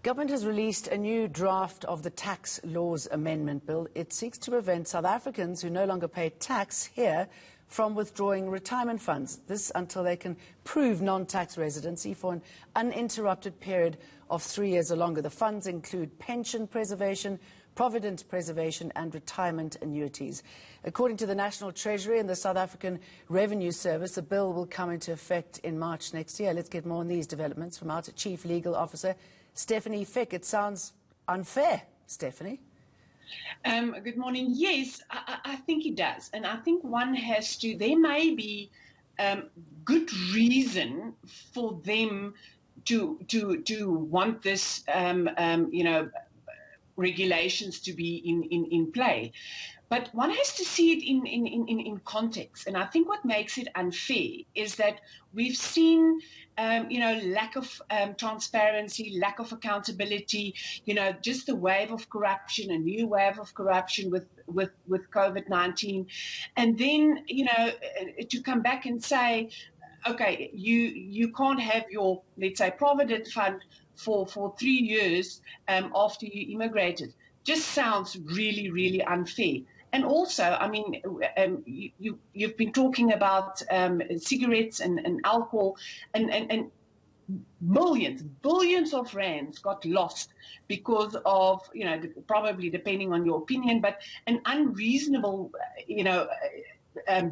Government has released a new draft of the Tax Laws Amendment Bill. It seeks to prevent South Africans who no longer pay tax here from withdrawing retirement funds. This until they can prove non-tax residency for an uninterrupted period of 3 years or longer. The funds include pension preservation, provident preservation and retirement annuities. According to the National Treasury and the South African Revenue Service, the bill will come into effect in March next year. Let's get more on these developments from our Chief Legal Officer, Stefanie Fick. It sounds unfair, Stefanie. Good morning. Yes, I think it does. And I think one has to, there may be good reason for them to want this, regulations to be in play. But one has to see it in context. And I think what makes it unfair is that we've seen, lack of transparency, lack of accountability, just a wave of corruption, a new wave of corruption with COVID-19. And then, to come back and say, okay, you can't have your, let's say, provident fund for 3 years after you immigrated, just sounds really, really unfair. And also, I mean, you've been talking about cigarettes and alcohol, and billions of rands got lost because of, probably depending on your opinion, but an unreasonable,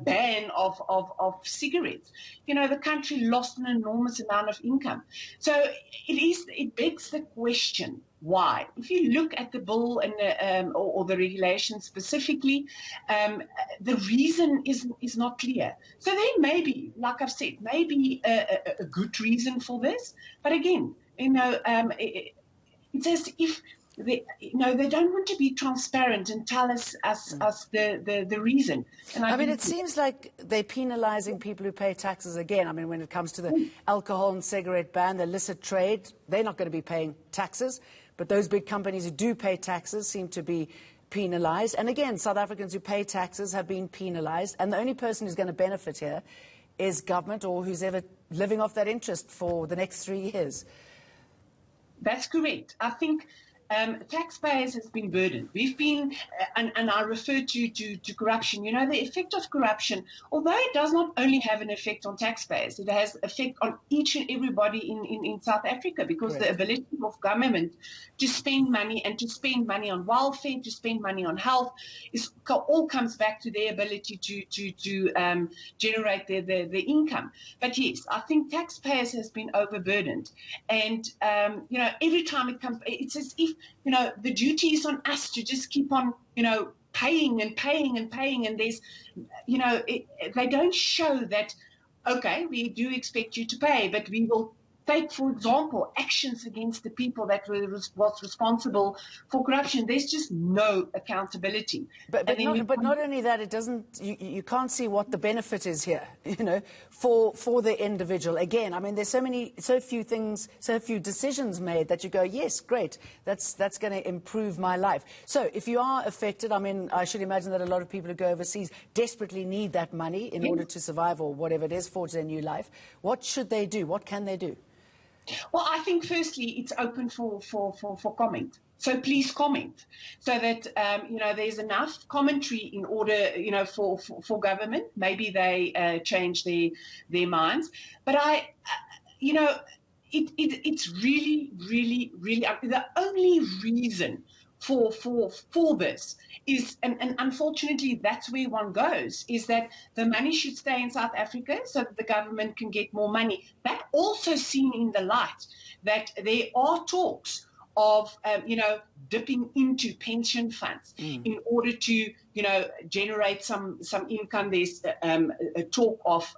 ban of cigarettes. The country lost an enormous amount of income. So it begs the question, why? If you look at the bill and or the regulations specifically, the reason is not clear. So there may be, like I've said, maybe a good reason for this. But again, it's as if they don't want to be transparent and tell us the reason. And I mean, it seems like they're penalising people who pay taxes again. I mean, when it comes to the alcohol and cigarette ban, the illicit trade, they're not going to be paying taxes. But those big companies who do pay taxes seem to be penalised. And again, South Africans who pay taxes have been penalised. And the only person who's going to benefit here is government, or who's ever living off that interest for the next 3 years. That's correct. I think taxpayers has been burdened. We've been, and I refer to corruption. The effect of corruption, although it does not only have an effect on taxpayers, it has effect on each and everybody in South Africa, because the ability of government to spend money, and to spend money on welfare, to spend money on health, all comes back to their ability to generate their income. But yes, I think taxpayers has been overburdened, and every time it comes, it's as if the duty is on us to just keep on, paying and paying and paying. And there's, they don't show that, okay, we do expect you to pay, but we will take, for example, actions against the people that was responsible for corruption. There's just no accountability. But not only that, it doesn't. You can't see what the benefit is here. For the individual. Again, I mean, there's so few things, so few decisions made that you go, yes, great, that's going to improve my life. So if you are affected, I mean, I should imagine that a lot of people who go overseas desperately need that money in order to survive, or whatever it is, forge their new life. What should they do? What can they do? Well, I think firstly it's open for comment. So please comment, so that there's enough commentary in order for government. Maybe they change their minds. But it's really the only reason for this is, and unfortunately that's where one goes, is that the money should stay in South Africa so that the government can get more money. That also seen in the light that there are talks of dipping into pension funds in order to generate some income. There's a talk of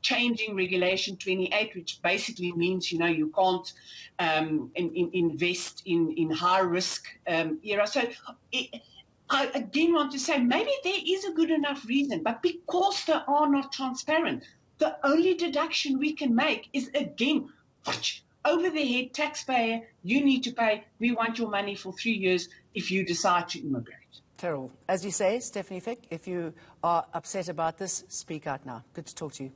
changing Regulation 28, which basically means you can't invest in high risk era. So I again want to say, maybe there is a good enough reason, but because they are not transparent, the only deduction we can make is, again, over the head, taxpayer, you need to pay. We want your money for 3 years if you decide to immigrate. Terrible. As you say, Stefanie Fick, if you are upset about this, speak out now. Good to talk to you.